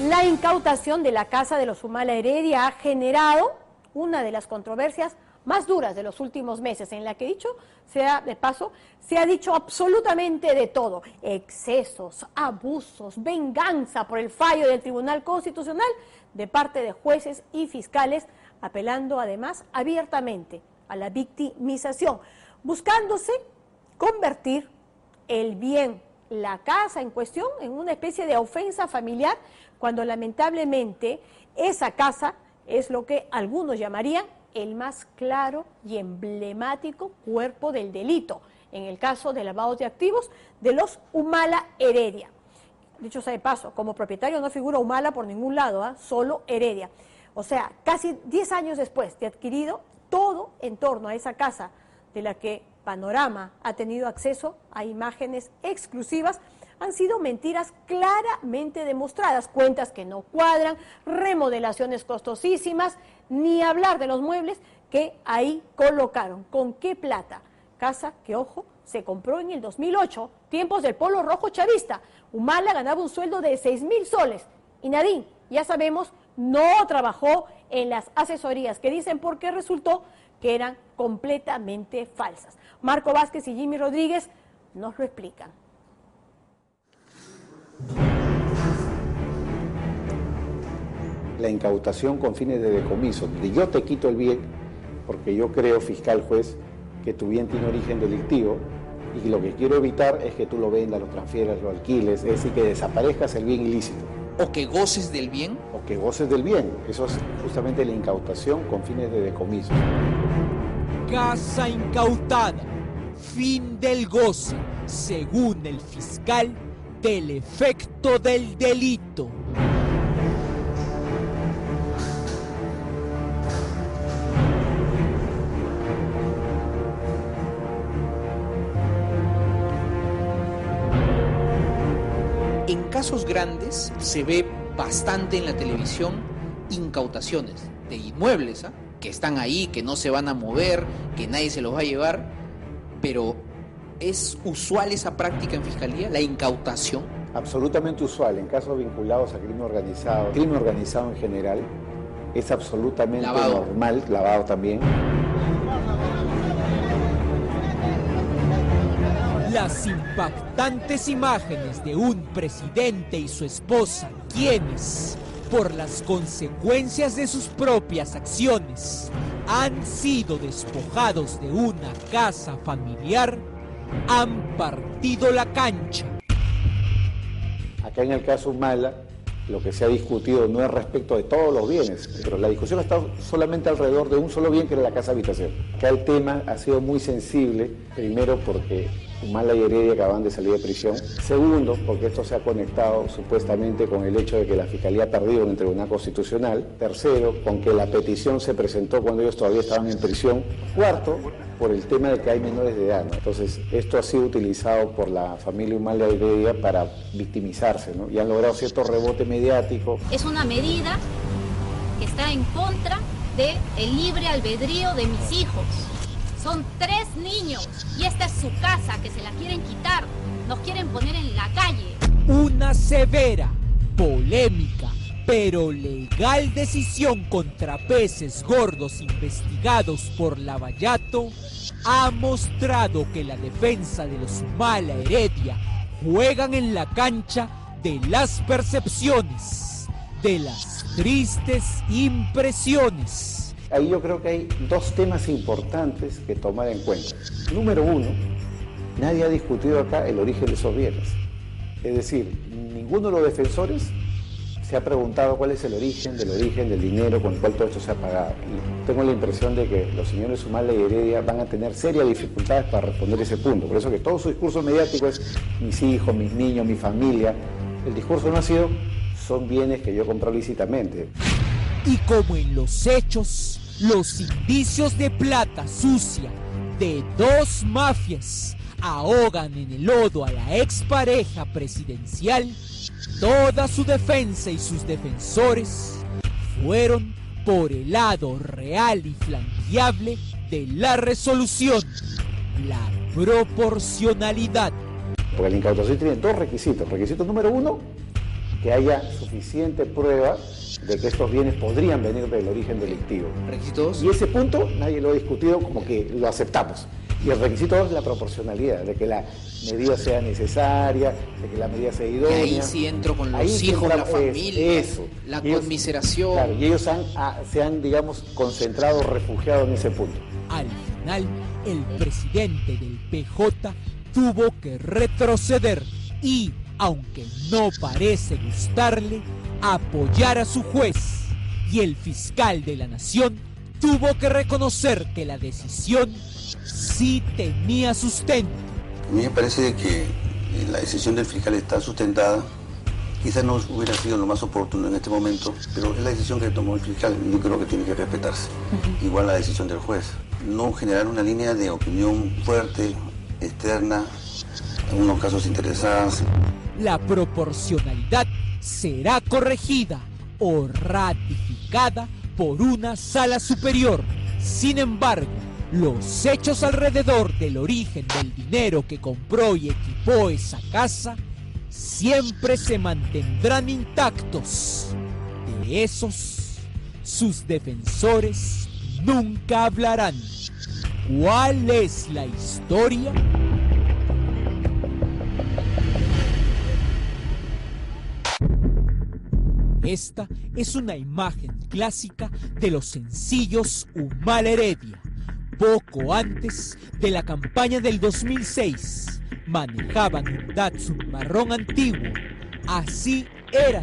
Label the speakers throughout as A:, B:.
A: La incautación de la casa de los Humala Heredia ha generado una de las controversias más duras de los últimos meses, en la que dicho sea de paso, se ha dicho absolutamente de todo: excesos, abusos, venganza por el fallo del Tribunal Constitucional de parte de jueces y fiscales, apelando además abiertamente a la victimización, buscándose convertir el bien, la casa en cuestión, en una especie de ofensa familiar, cuando lamentablemente esa casa es lo que algunos llamarían el más claro y emblemático cuerpo del delito, en el caso de lavado de activos de los Humala Heredia. Dicho sea de paso, como propietario no figura Humala por ningún lado, solo Heredia. O sea, casi 10 años después de adquirido, todo en torno a esa casa, de la que Panorama ha tenido acceso a imágenes exclusivas, han sido mentiras claramente demostradas: cuentas que no cuadran, remodelaciones costosísimas, ni hablar de los muebles que ahí colocaron. ¿Con qué plata? Casa que, ojo, se compró en el 2008, tiempos del polo rojo chavista. Humala ganaba un sueldo de 6.000 soles y Nadine, ya sabemos, no trabajó en las asesorías que dicen, porque resultó que eran completamente falsas. Marco Vázquez y Jimmy Rodríguez nos lo explican.
B: La incautación con fines de decomiso, de yo te quito el bien, porque yo creo, fiscal, juez, que tu bien tiene origen delictivo y lo que quiero evitar es que tú lo vendas, lo transfieras, lo alquiles, es decir, que desaparezcas el bien ilícito.
C: ¿O que goces del bien?
B: O que goces del bien. Eso es justamente la incautación con fines de decomiso.
D: Casa incautada, fin del goce, según el fiscal, del efecto del delito.
C: En casos grandes se ve bastante en la televisión incautaciones de inmuebles, que están ahí, que no se van a mover, que nadie se los va a llevar, pero ¿es usual esa práctica en fiscalía, la incautación?
B: Absolutamente usual, en casos vinculados a crimen organizado en general, es absolutamente normal, lavado también.
D: Las impactantes imágenes de un presidente y su esposa, quienes, por las consecuencias de sus propias acciones, han sido despojados de una casa familiar, han partido la cancha.
B: Acá en el caso Humala, lo que se ha discutido no es respecto de todos los bienes, pero la discusión ha estado solamente alrededor de un solo bien, que era la casa habitación. Acá el tema ha sido muy sensible, primero porque Humala y Heredia acaban de salir de prisión. Segundo, porque esto se ha conectado supuestamente con el hecho de que la Fiscalía ha perdido en el Tribunal Constitucional. Tercero, con que la petición se presentó cuando ellos todavía estaban en prisión. Cuarto, por el tema de que hay menores de edad, ¿no? Entonces, esto ha sido utilizado por la familia Humala y Heredia para victimizarse, ¿no? Y han logrado cierto rebote mediático.
E: Es una medida que está en contra del libre albedrío de mis hijos. Son 3 niños y esta es su casa, que se la quieren quitar, nos quieren poner en la calle.
D: Una severa, polémica, pero legal decisión contra peces gordos investigados por Lavallato ha mostrado que la defensa de los Humala Heredia juegan en la cancha de las percepciones, de las tristes impresiones.
B: Ahí yo creo que hay 2 temas importantes que tomar en cuenta. Número 1, nadie ha discutido acá el origen de esos bienes. Es decir, ninguno de los defensores se ha preguntado cuál es el origen del dinero con el cual todo esto se ha pagado. Y tengo la impresión de que los señores Humala y Heredia van a tener serias dificultades para responder ese punto. Por eso que todo su discurso mediático es mis hijos, mis niños, mi familia. El discurso no ha sido, son bienes que yo compré lícitamente.
D: Y como en los hechos, los indicios de plata sucia de 2 mafias ahogan en el lodo a la expareja presidencial, toda su defensa y sus defensores fueron por el lado real y flanqueable de la resolución, la proporcionalidad.
B: Porque la incautación tiene 2 requisitos. Requisito número 1, que haya suficiente prueba de que estos bienes podrían venir del origen delictivo.
C: ¿Requisitos?
B: Y ese punto nadie lo ha discutido, como que lo aceptamos. Y el requisito 2 es la proporcionalidad, de que la medida sea necesaria, de que la medida sea idónea.
C: Y ahí sí entro con los
B: Ahí sí
C: hijos,
B: entra,
C: la familia,
B: eso.
C: la
B: Y ellos,
C: conmiseración.
B: claro, y ellos se han, digamos, concentrado, refugiado en ese punto.
D: Al final, el presidente del PJ tuvo que retroceder y, aunque no parece gustarle, apoyar a su juez. Y el fiscal de la nación tuvo que reconocer que la decisión sí tenía sustento.
F: A mí me parece que la decisión del fiscal está sustentada. Quizás no hubiera sido lo más oportuno en este momento, pero es la decisión que tomó el fiscal y yo creo que tiene que respetarse. Igual la decisión del juez. No generar una línea de opinión fuerte, externa, en unos casos interesados.
D: La proporcionalidad será corregida o ratificada por una sala superior. Sin embargo, los hechos alrededor del origen del dinero que compró y equipó esa casa siempre se mantendrán intactos. De esos, sus defensores nunca hablarán. ¿Cuál es la historia? Esta es una imagen clásica de los sencillos Humala Heredia. Poco antes de la campaña del 2006, manejaban un Datsun marrón antiguo. Así era.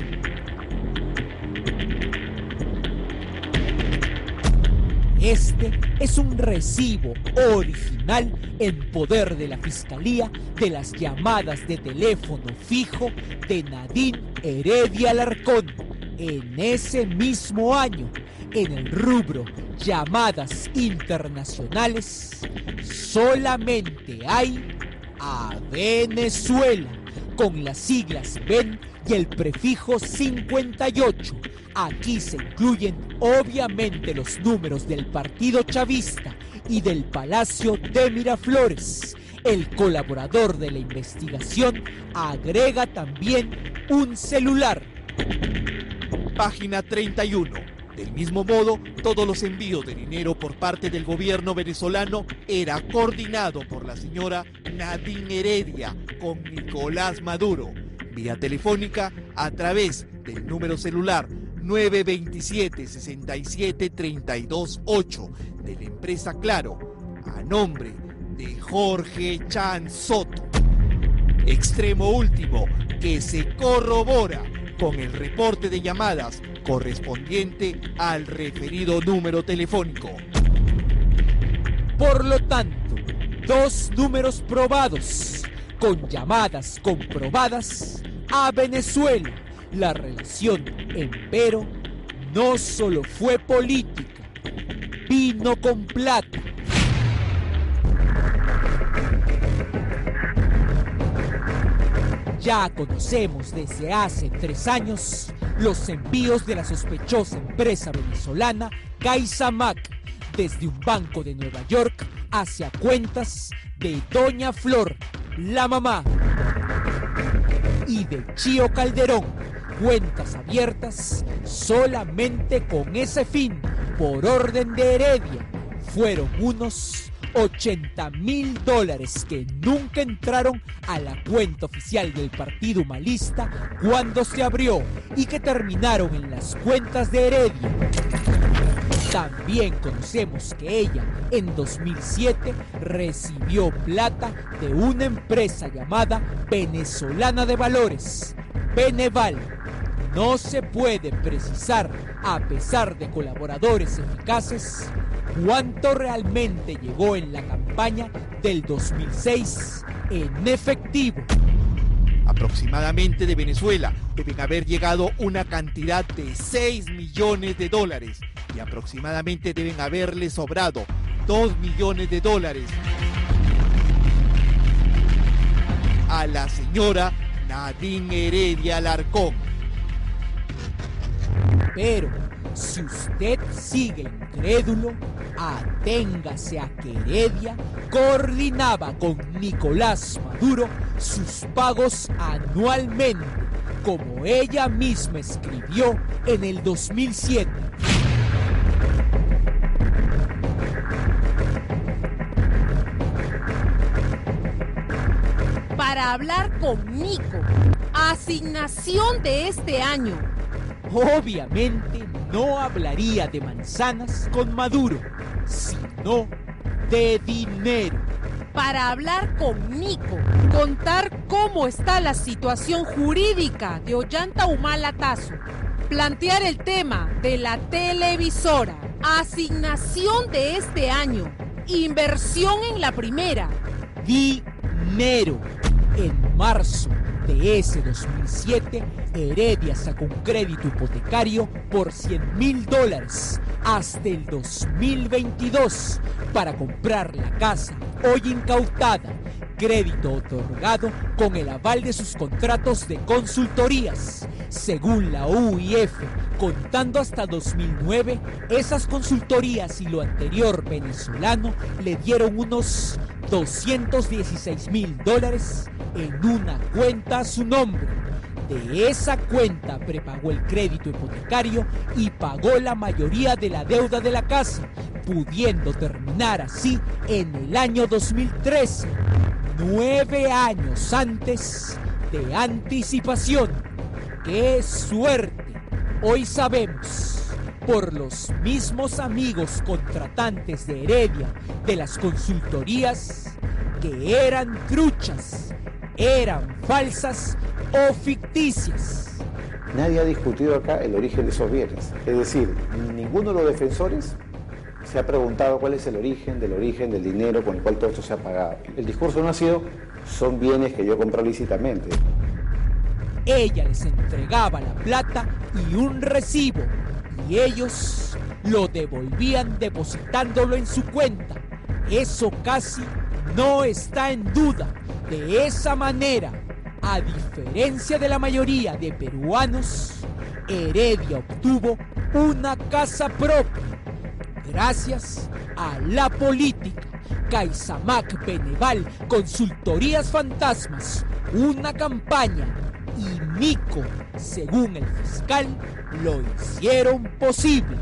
D: Este es un recibo original en poder de la Fiscalía de las llamadas de teléfono fijo de Nadine Heredia Alarcón. En ese mismo año, en el rubro llamadas internacionales, solamente hay a Venezuela, con las siglas VEN y el prefijo 58. Aquí se incluyen obviamente los números del Partido Chavista y del Palacio de Miraflores. El colaborador de la investigación agrega también un celular.
G: Página 31. Del mismo modo, todos los envíos de dinero por parte del gobierno venezolano era coordinado por la señora Nadine Heredia con Nicolás Maduro, vía telefónica a través del número celular 927-67-328 de la empresa Claro, a nombre de Jorge Chan Soto. Extremo último, que se corrobora con el reporte de llamadas correspondiente al referido número telefónico.
D: Por lo tanto, dos números probados, con llamadas comprobadas a Venezuela. La relación, empero, no solo fue política, vino con plata. Ya conocemos desde hace 3 años los envíos de la sospechosa empresa venezolana CaixaMac desde un banco de Nueva York hacia cuentas de Doña Flor, la mamá, y de Chío Calderón, cuentas abiertas solamente con ese fin, por orden de Heredia. Fueron unos $80,000 que nunca entraron a la cuenta oficial del partido humalista cuando se abrió y que terminaron en las cuentas de Heredia. También conocemos que ella en 2007 recibió plata de una empresa llamada Venezolana de Valores, Beneval. No se puede precisar, a pesar de colaboradores eficaces, cuánto realmente llegó en la campaña del 2006 en efectivo.
G: Aproximadamente de Venezuela deben haber llegado una cantidad de $6 millones y aproximadamente deben haberle sobrado $2 millones a la señora Nadine Heredia Alarcón.
D: Pero si usted sigue incrédulo, aténgase a que Heredia coordinaba con Nicolás Maduro sus pagos anualmente como ella misma escribió en el 2007.
H: Para hablar con Nico, asignación de este año.
D: Obviamente no hablaría de manzanas con Maduro, sino de dinero.
H: Para hablar con Nico, contar cómo está la situación jurídica de Ollanta Humala Tazo, plantear el tema de la televisora, asignación de este año, inversión en la primera.
D: Dinero. En marzo de ese 2007, Heredia sacó un crédito hipotecario por $100,000 hasta el 2022 para comprar la casa hoy incautada, crédito otorgado con el aval de sus contratos de consultorías. Según la UIF, contando hasta 2009, esas consultorías y lo anterior venezolano le dieron unos $216,000 en una cuenta a su nombre. De esa cuenta prepagó el crédito hipotecario y pagó la mayoría de la deuda de la casa, pudiendo terminar así en el año 2013, 9 años antes de anticipación. ¡Qué suerte! Hoy sabemos, por los mismos amigos contratantes de Heredia de las consultorías, que eran truchas, eran falsas o ficticias.
B: Nadie ha discutido acá el origen de esos bienes. Es decir, ninguno de los defensores se ha preguntado cuál es el origen del dinero con el cual todo esto se ha pagado. El discurso no ha sido, son bienes que yo compré lícitamente.
D: Ella les entregaba la plata y un recibo, y ellos lo devolvían depositándolo en su cuenta. Eso casi no está en duda. De esa manera, a diferencia de la mayoría de peruanos, Heredia obtuvo una casa propia gracias a la política. Caizamac, Beneval, Consultorías Fantasmas, una campaña y Nico, según el fiscal, lo hicieron posible.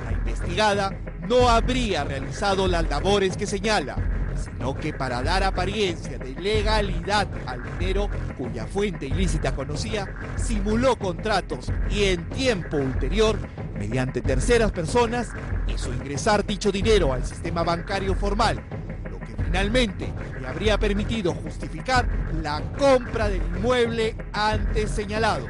G: La investigada no habría realizado las labores que señala, sino que para dar apariencia de legalidad al dinero cuya fuente ilícita conocía, simuló contratos y en tiempo ulterior, mediante terceras personas, hizo ingresar dicho dinero al sistema bancario formal, lo que finalmente le habría permitido justificar la compra del inmueble antes señalado.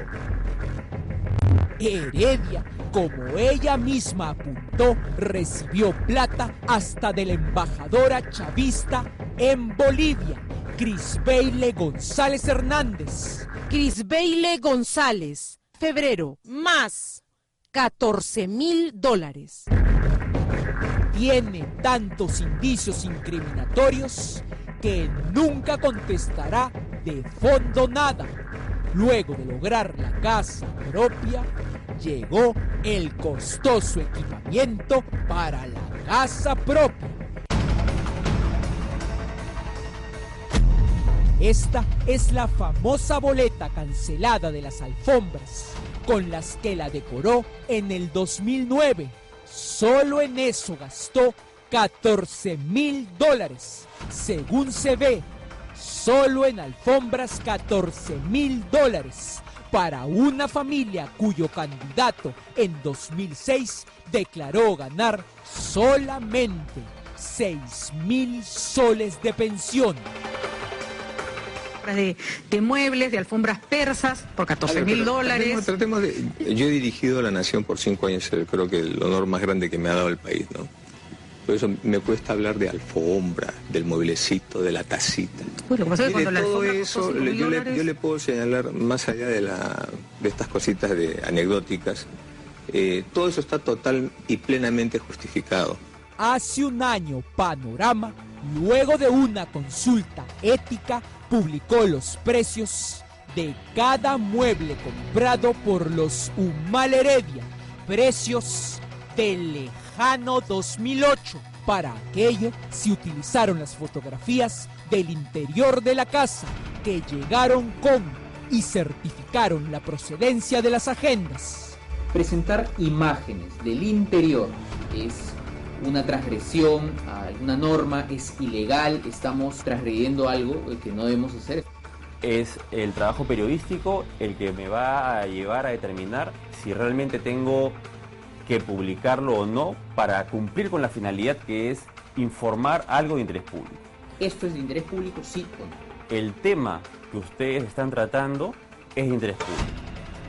D: Heredia, como ella misma apuntó, recibió plata hasta de la embajadora chavista en Bolivia, Crisbeile González Hernández.
H: Crisbeile González, febrero, más $14,000.
D: Tiene tantos indicios incriminatorios que nunca contestará de fondo nada. Luego de lograr la casa propia, llegó el costoso equipamiento para la casa propia. Esta es la famosa boleta cancelada de las alfombras, con las que la decoró en el 2009. Solo en eso gastó $14,000. Según se ve, solo en alfombras $14,000 para una familia cuyo candidato en 2006 declaró ganar solamente 6,000 soles de pensión.
I: De muebles, de alfombras persas, por $14,000.
J: Yo he dirigido a La Nación por 5 años, creo que el honor más grande que me ha dado el país, ¿no? Por eso me cuesta hablar de alfombra, del mueblecito, de la tacita.
I: Pues lo que pasa es que cuando
J: todo
I: la
J: eso, yo le puedo señalar, más allá de estas cositas anecdóticas, todo eso está total y plenamente justificado.
D: Hace un año, Panorama, luego de una consulta ética, publicó los precios de cada mueble comprado por los Humala Heredia, precios del lejano 2008. Para aquello se utilizaron las fotografías del interior de la casa, que llegaron con y certificaron la procedencia de las agendas.
C: Presentar imágenes del interior es una transgresión a alguna norma, es ilegal, estamos transgrediendo algo que no debemos hacer.
K: Es el trabajo periodístico el que me va a llevar a determinar si realmente tengo que publicarlo o no para cumplir con la finalidad que es informar algo de interés público.
C: ¿Esto es de interés público, sí o no?
K: El tema que ustedes están tratando es de interés público.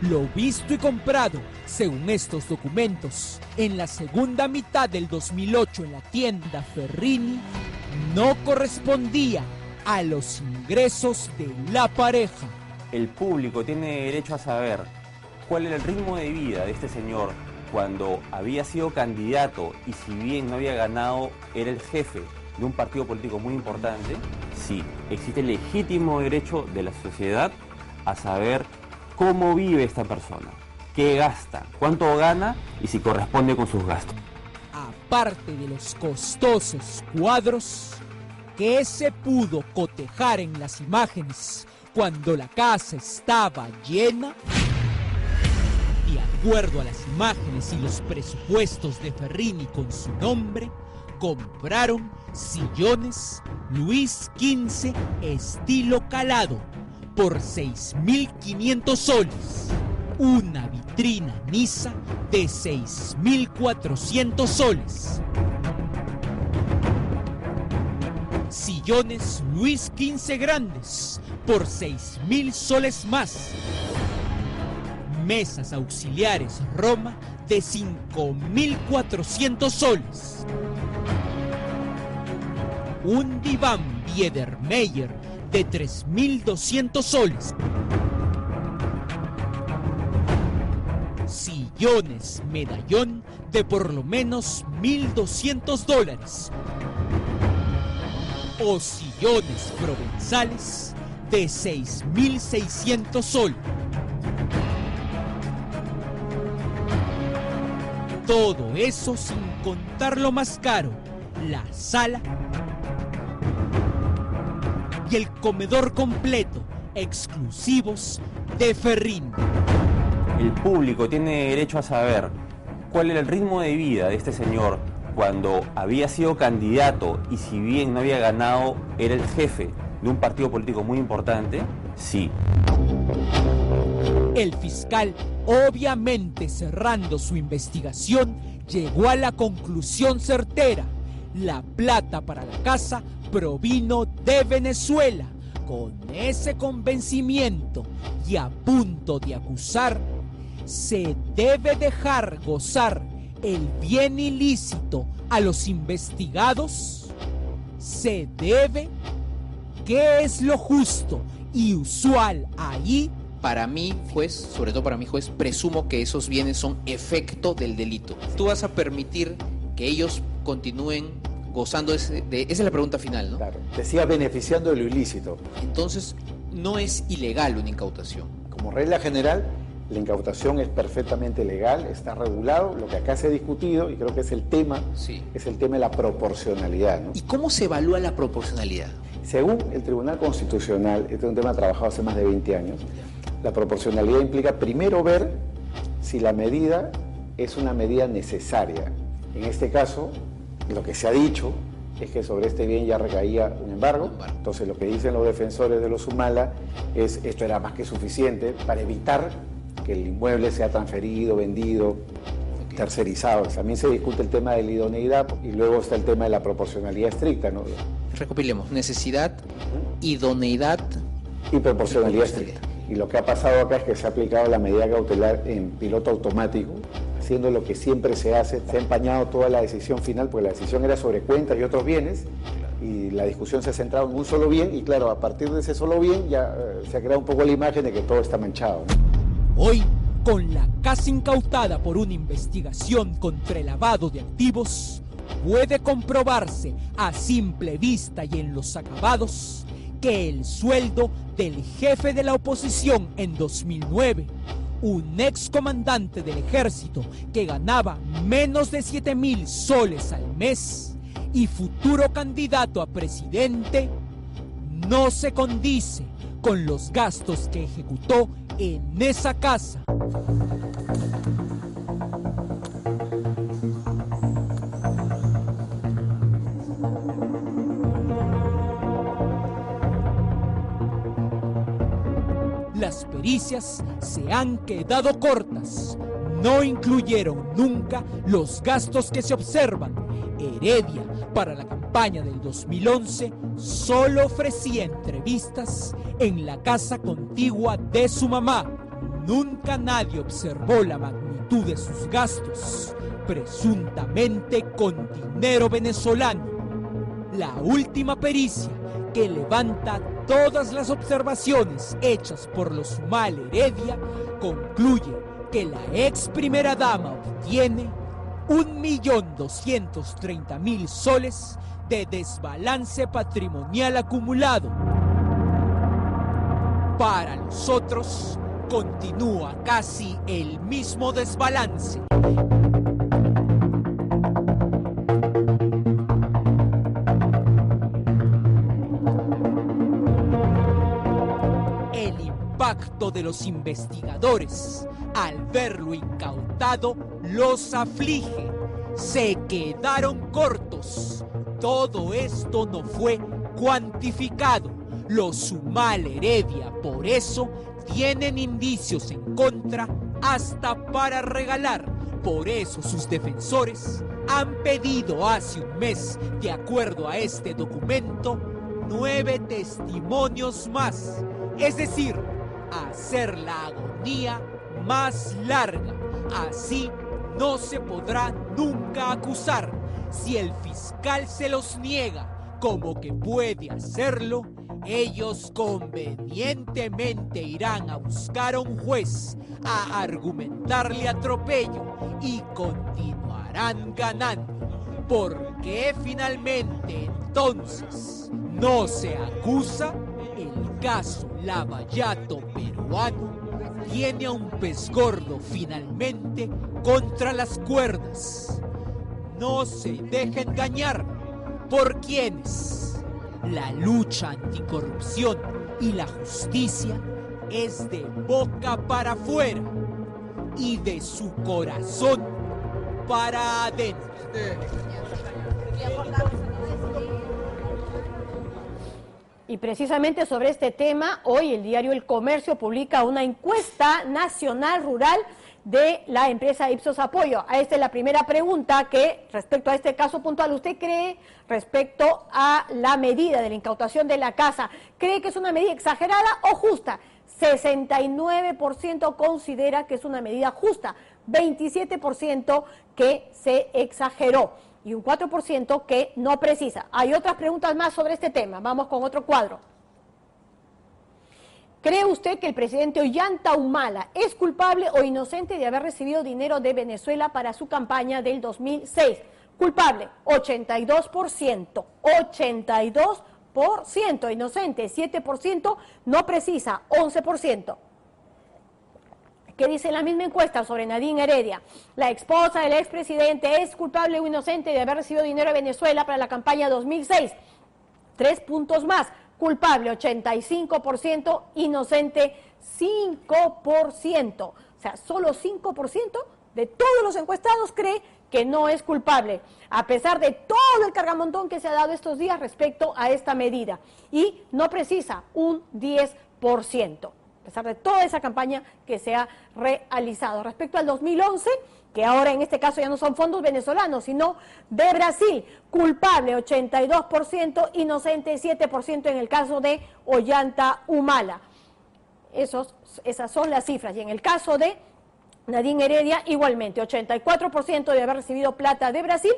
D: Lo visto y comprado, según estos documentos, en la segunda mitad del 2008 en la tienda Ferrini, no correspondía a los ingresos de la pareja.
K: El público tiene derecho a saber cuál era el ritmo de vida de este señor cuando había sido candidato y si bien no había ganado, era el jefe de un partido político muy importante. Sí, existe el legítimo derecho de la sociedad a saber cómo vive esta persona, qué gasta, cuánto gana y si corresponde con sus gastos.
D: Aparte de los costosos cuadros que se pudo cotejar en las imágenes cuando la casa estaba llena, de acuerdo a las imágenes y los presupuestos de Ferrini con su nombre, compraron sillones Luis XV estilo calado por 6.500 soles, una vitrina Nisa de 6.400 soles, sillones Luis XV grandes por 6.000 soles más, mesas auxiliares Roma de 5.400 soles, un diván Biedermeier de 3.200 soles, sillones medallón de por lo menos $1.200 o sillones provenzales de 6.600 soles. Todo eso sin contar lo más caro, la sala y el comedor completo, exclusivos de Ferrini.
K: El público tiene derecho a saber cuál era el ritmo de vida de este señor cuando había sido candidato y si bien no había ganado, era el jefe de un partido político muy importante. Sí.
D: El fiscal, obviamente cerrando su investigación, llegó a la conclusión certera: la plata para la casa provino de Venezuela. Con ese convencimiento y a punto de acusar, se debe dejar gozar el bien ilícito a los investigados. Se debe. ¿Qué es lo justo y usual ahí?
C: Para mí, juez, sobre todo para mí, juez, presumo que esos bienes son efecto del delito. ¿Tú vas a permitir que ellos continúen gozando esa es la pregunta final, ¿no?
B: Claro, te siga beneficiando de lo ilícito.
C: Entonces, no es ilegal una incautación.
B: Como regla general, la incautación es perfectamente legal, está regulado. Lo que acá se ha discutido, y creo que es el tema, es el tema de la proporcionalidad, ¿no?
C: ¿Y cómo se evalúa la proporcionalidad?
B: Según el Tribunal Constitucional, este es un tema trabajado hace más de 20 años, la proporcionalidad implica primero ver si la medida es una medida necesaria. En este caso, lo que se ha dicho es que sobre este bien ya recaía un embargo. Entonces lo que dicen los defensores de los Humala es esto era más que suficiente para evitar que el inmueble sea transferido, vendido, tercerizado. También se discute el tema de la idoneidad y luego está el tema de la proporcionalidad estricta, ¿no?
C: Recopilemos: necesidad, idoneidad
B: y proporcionalidad estricta. Y lo que ha pasado acá es que se ha aplicado la medida cautelar en piloto automático, haciendo lo que siempre se hace. Se ha empañado toda la decisión final, porque la decisión era sobre cuentas y otros bienes, y la discusión se ha centrado en un solo bien, y claro, a partir de ese solo bien ya se ha creado un poco la imagen de que todo está manchado, ¿no?
D: Hoy, con la casa incautada por una investigación contra el lavado de activos, puede comprobarse a simple vista y en los acabados que el sueldo del jefe de la oposición en 2009, un excomandante del ejército que ganaba menos de 7.000 soles al mes y futuro candidato a presidente, no se condice con los gastos que ejecutó en esa casa. Las pericias se han quedado cortas. No incluyeron nunca los gastos que se observan. Heredia, para la campaña del 2011, solo ofrecía entrevistas en la casa contigua de su mamá. Nunca nadie observó la magnitud de sus gastos, presuntamente con dinero venezolano. La última pericia, que levanta todas las observaciones hechas por los Humala Heredia, concluye que la ex primera dama obtiene 1.230.000 soles de desbalance patrimonial acumulado. Para los otros, continúa casi el mismo desbalance. El impacto de los investigadores al verlo incautado los aflige. Se quedaron cortos. Todo esto no fue cuantificado. Los Humala Heredia, por eso, tienen indicios en contra hasta para regalar. Por eso sus defensores han pedido hace un mes, de acuerdo a este documento, 9 testimonios más. Es decir, hacer la agonía más larga. Así no se podrá nunca acusar. Si el fiscal se los niega, como que puede hacerlo, ellos convenientemente irán a buscar a un juez a argumentarle atropello y continuarán ganando. ¿Por qué finalmente entonces no se acusa? El caso Lavallato peruano tiene a un pez gordo finalmente contra las cuerdas. No se deje engañar. ¿Por quiénes? La lucha anticorrupción y la justicia es de boca para afuera y de su corazón para adentro.
A: Y precisamente sobre este tema, hoy el diario El Comercio publica una encuesta nacional rural de la empresa Ipsos Apoyo. Esta es la primera pregunta que, respecto a este caso puntual, ¿usted cree respecto a la medida de la incautación de la casa? ¿Cree que es una medida exagerada o justa? 69% considera que es una medida justa, 27% que se exageró y un 4% que no precisa. Hay otras preguntas más sobre este tema. Vamos con otro cuadro. ¿Cree usted que el presidente Ollanta Humala es culpable o inocente de haber recibido dinero de Venezuela para su campaña del 2006? Culpable, 82%, 82%, inocente, 7%, no precisa, 11%. ¿Qué dice la misma encuesta sobre Nadine Heredia? La esposa del expresidente es culpable o inocente de haber recibido dinero de Venezuela para la campaña 2006. 3 puntos más. Culpable 85%, inocente 5%. O sea, solo 5% de todos los encuestados cree que no es culpable, a pesar de todo el cargamontón que se ha dado estos días respecto a esta medida. Y no precisa un 10%, a pesar de toda esa campaña que se ha realizado. Respecto al 2011, que ahora en este caso ya no son fondos venezolanos, sino de Brasil, culpable 82%, inocente 7% en el caso de Ollanta Humala. Esas son las cifras. Y en el caso de Nadine Heredia, igualmente, 84% de haber recibido plata de Brasil,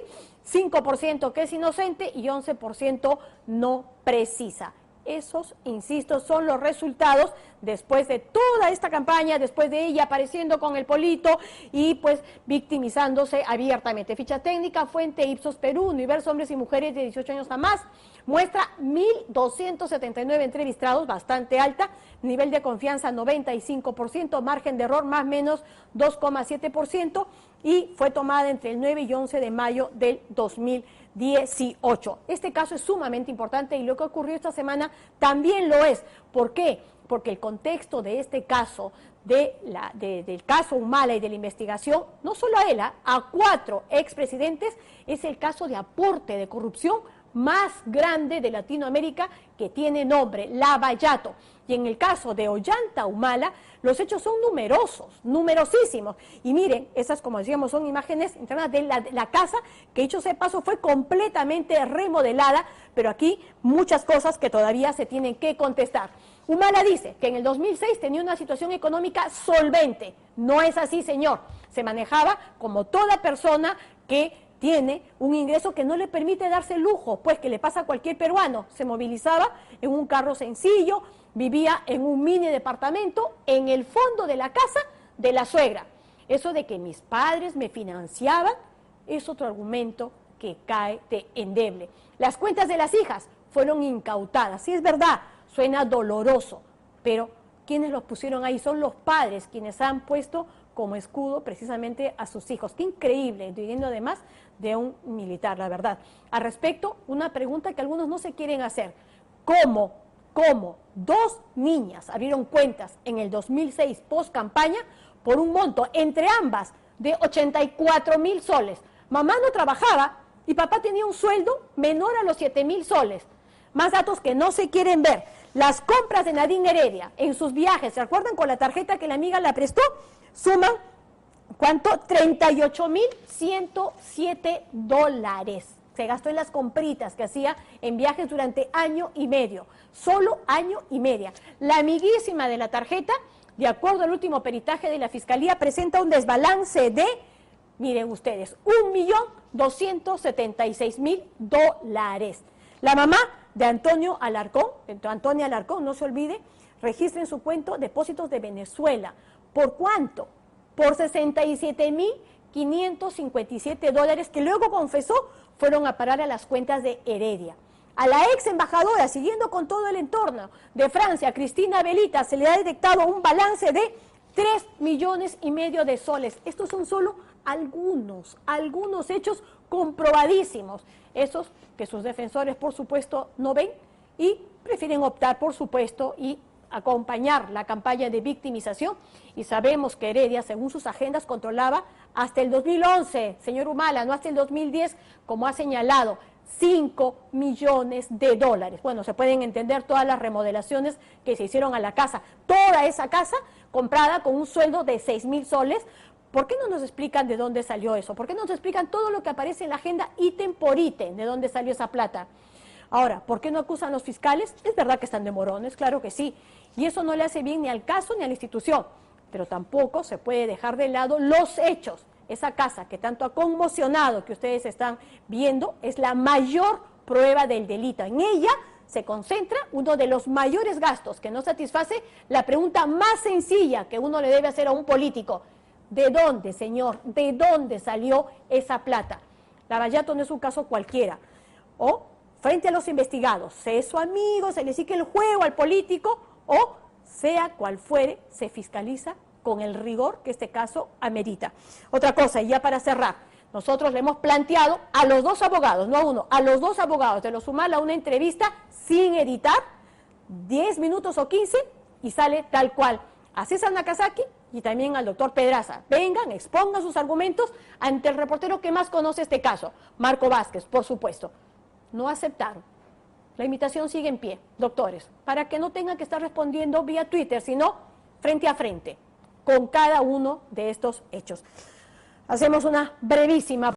A: 5% que es inocente y 11% no precisa. Esos, insisto, son los resultados después de toda esta campaña, después de ella apareciendo con el polito y pues victimizándose abiertamente. Ficha técnica, fuente Ipsos Perú, universo hombres y mujeres de 18 años a más, muestra 1.279 entrevistados, bastante alta, nivel de confianza 95%, margen de error más o menos 2,7% y fue tomada entre el 9 y 11 de mayo del 2019. 2018. Este caso es sumamente importante y lo que ocurrió esta semana también lo es. ¿Por qué? Porque el contexto de este caso, del caso Humala y de la investigación, no solo a él, a 4 expresidentes, es el caso de aporte de corrupción más grande de Latinoamérica, que tiene nombre, Lavallato. Y en el caso de Ollanta Humala, los hechos son numerosos, numerosísimos. Y miren, esas, como decíamos, son imágenes internas de la casa, que dicho sea de paso fue completamente remodelada, pero aquí muchas cosas que todavía se tienen que contestar. Humala dice que en el 2006 tenía una situación económica solvente. No es así, señor. Se manejaba como toda persona que tiene un ingreso que no le permite darse lujo, pues que le pasa a cualquier peruano. Se movilizaba en un carro sencillo, vivía en un mini departamento en el fondo de la casa de la suegra. Eso de que mis padres me financiaban es otro argumento que cae de endeble. Las cuentas de las hijas fueron incautadas. Sí, es verdad, suena doloroso, pero quienes los pusieron ahí son los padres quienes han puesto como escudo precisamente a sus hijos. Qué increíble, viviendo además de un militar, la verdad. Al respecto, una pregunta que algunos no se quieren hacer. ¿Cómo 2 niñas abrieron cuentas en el 2006 post campaña por un monto entre ambas de 84.000 soles? Mamá no trabajaba y papá tenía un sueldo menor a los 7.000 soles. Más datos que no se quieren ver. Las compras de Nadine Heredia en sus viajes, ¿se acuerdan con la tarjeta que la amiga la prestó? Suman, ¿cuánto? $38.107. Se gastó en las compritas que hacía en viajes durante año y medio, solo año y medio. La amiguísima de la tarjeta, de acuerdo al último peritaje de la Fiscalía, presenta un desbalance de, miren ustedes, $1.276.000. La mamá de Antonio Alarcón, no se olvide, registra en su cuenta depósitos de Venezuela. ¿Por cuánto? Por $67.557 que luego confesó fueron a parar a las cuentas de Heredia. A la ex embajadora, siguiendo con todo el entorno de Francia, Cristina Velita, se le ha detectado un balance de 3,5 millones de soles. Estos son solo algunos hechos comprobadísimos, esos que sus defensores, por supuesto, no ven y prefieren optar, por supuesto, y acompañar la campaña de victimización. Y sabemos que Heredia, según sus agendas, controlaba hasta el 2011, señor Humala, no hasta el 2010, como ha señalado, $5 millones. Bueno, se pueden entender todas las remodelaciones que se hicieron a la casa. Toda esa casa comprada con un sueldo de 6.000 soles. ¿Por qué no nos explican de dónde salió eso? ¿Por qué no nos explican todo lo que aparece en la agenda ítem por ítem, de dónde salió esa plata? Ahora, ¿por qué no acusan a los fiscales? Es verdad que están de morones, claro que sí. Y eso no le hace bien ni al caso ni a la institución. Pero tampoco se puede dejar de lado los hechos. Esa casa que tanto ha conmocionado, que ustedes están viendo, es la mayor prueba del delito. En ella se concentra uno de los mayores gastos que no satisface la pregunta más sencilla que uno le debe hacer a un político. ¿De dónde, señor? ¿De dónde salió esa plata? Lavallato no es un caso cualquiera. O frente a los investigados, sea su amigo, se le sigue el juego al político, o sea cual fuere, se fiscaliza con el rigor que este caso amerita. Otra cosa, y ya para cerrar, nosotros le hemos planteado a los 2 abogados, no a uno, a los 2 abogados de los Humala una entrevista sin editar, 10 minutos o 15, y sale tal cual. A César Nakazaki y también al doctor Pedraza. Vengan, expongan sus argumentos ante el reportero que más conoce este caso, Marco Vázquez, por supuesto. No aceptaron. La invitación sigue en pie, doctores, para que no tengan que estar respondiendo vía Twitter, sino frente a frente, con cada uno de estos hechos. Hacemos una brevísima